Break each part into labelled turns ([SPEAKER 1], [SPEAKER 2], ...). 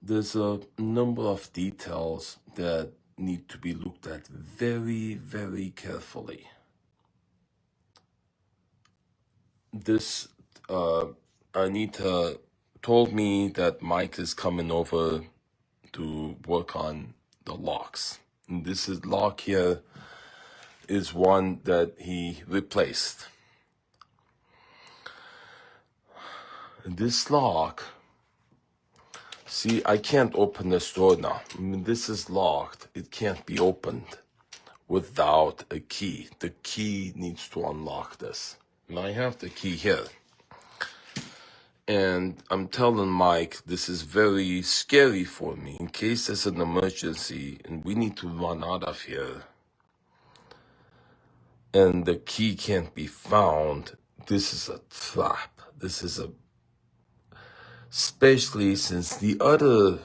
[SPEAKER 1] There's a number of details that need to be looked at very, very carefully. This, Anita told me that Mike is coming over to work on the locks. And this lock here is one that he replaced. And this lock, see, I can't open this door now. I mean, this is locked. It can't be opened without a key. The key needs to unlock this. And I have the key here. And I'm telling Mike, this is very scary for me in case there's an emergency and we need to run out of here. And the key can't be found. This is a trap. This is especially since the other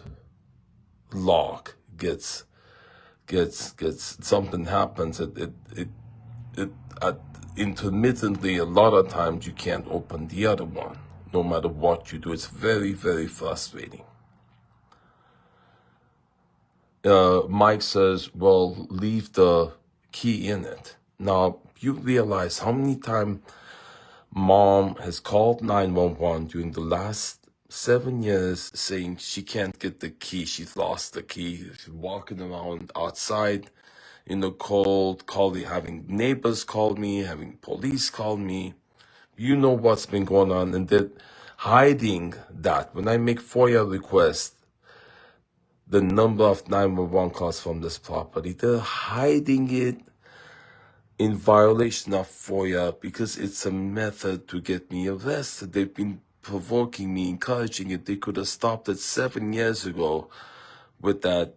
[SPEAKER 1] lock gets something happens. Intermittently, a lot of times you can't open the other one. No matter what you do, it's very, very frustrating. Mike says, well, leave the key in it. Now, you realize how many times Mom has called 911 during the last 7 years saying she can't get the key. She's lost the key. She's walking around outside in the cold, having neighbors call me, having police call me. You know what's been going on, and they're hiding that. When I make FOIA requests, the number of 911 calls from this property, they're hiding it in violation of FOIA because it's a method to get me arrested. They've been provoking me, encouraging it. They could have stopped it 7 years ago with that.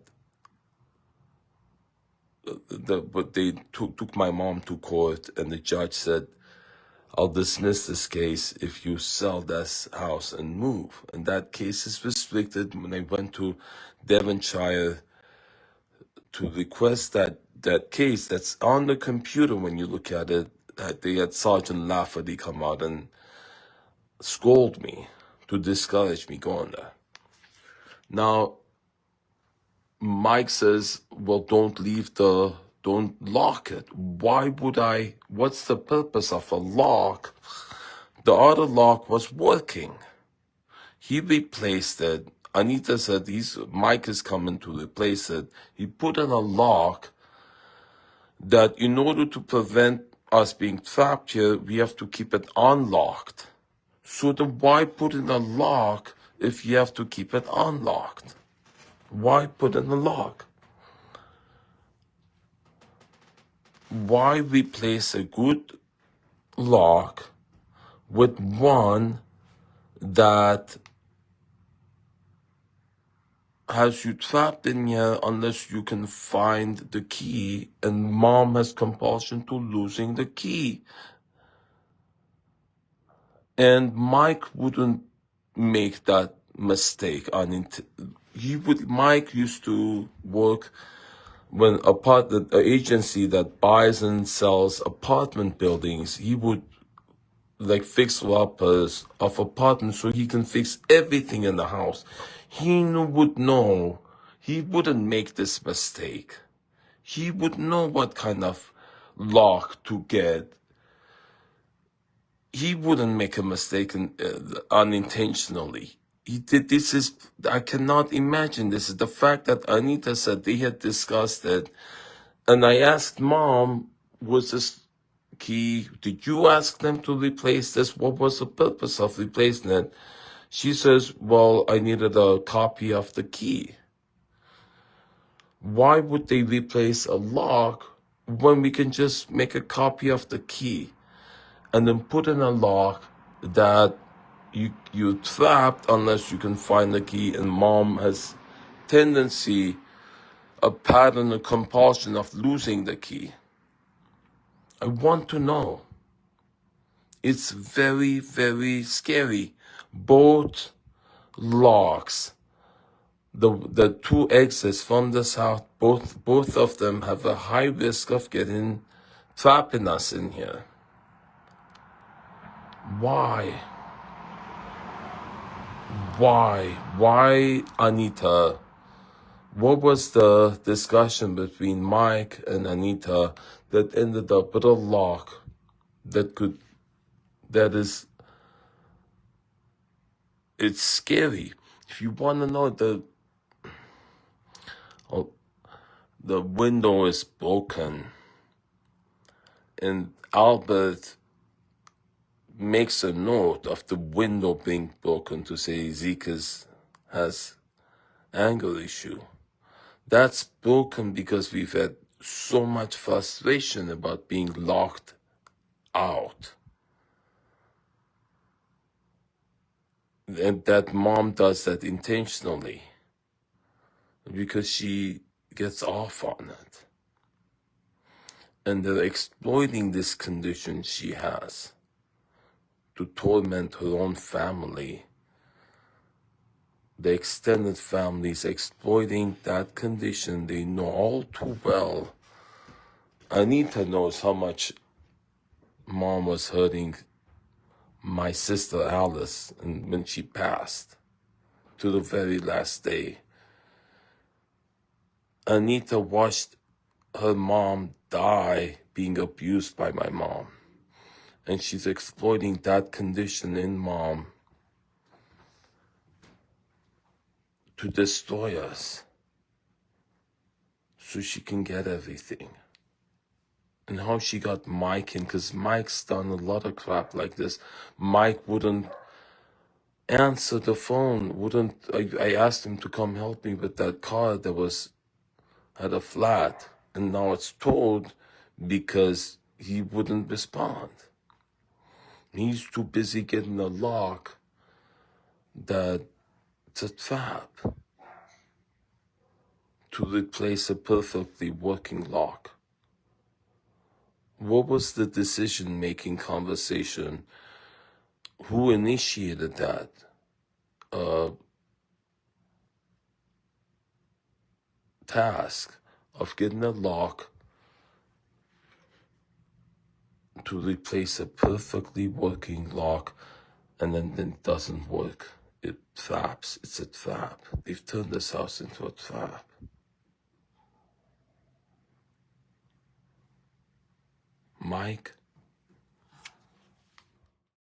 [SPEAKER 1] But they took my mom to court, and the judge said, I'll dismiss this case if you sell this house and move. And that case is restricted. When I went to Devonshire to request that case, that's on the computer when you look at it, they had Sergeant Lafferty come out and scold me to discourage me going there. Now, Mike says, well, don't lock it. Why would I? What's the purpose of a lock? The other lock was working. He replaced it. Anita said Mike is coming to replace it. He put in a lock that in order to prevent us being trapped here, we have to keep it unlocked. So then why put in a lock if you have to keep it unlocked? Why put in a lock? Why replace a good lock with one that has you trapped in here unless you can find the key, and Mom has compulsion to losing the key? And Mike wouldn't make that mistake. Mike used to work when an agency that buys and sells apartment buildings. He would fix uppers of apartments so he can fix everything in the house. He would know. He wouldn't make this mistake. He would know what kind of lock to get. He wouldn't make a mistake unintentionally. He did. I cannot imagine this. Is the fact that Anita said they had discussed it. And I asked Mom, was this key, did you ask them to replace this? What was the purpose of replacing it? She says, well, I needed a copy of the key. Why would they replace a lock when we can just make a copy of the key and then put in a lock that you're trapped unless you can find the key? And Mom has a pattern, a compulsion of losing the key. I want to know. It's very, very scary. Both locks, the two exits from this house, both of them have a high risk of trapping us in here. Why? Why, Anita? What was the discussion between Mike and Anita that ended up with a lock that is, it's scary. If you want to know, the window is broken, and Albert makes a note of the window being broken to say Zeke has anger issue. That's broken because we've had so much frustration about being locked out. And that mom does that intentionally because she gets off on it. And they're exploiting this condition she has to torment her own family. The extended family is exploiting that condition they know all too well. Anita knows how much mom was hurting my sister Alice and when she passed to the very last day. Anita watched her mom die being abused by my mom. And she's exploiting that condition in mom to destroy us so she can get everything. And how she got Mike in, because Mike's done a lot of crap like this. Mike wouldn't answer the phone, I asked him to come help me with that car that had a flat, and now it's towed because he wouldn't respond. He's too busy getting a lock that's a trap to replace a perfectly working lock. What was the decision-making conversation? Who initiated that? Task of getting a lock to replace a perfectly working lock, and then it doesn't work. It traps. It's a trap. They've turned this house into a trap. Mike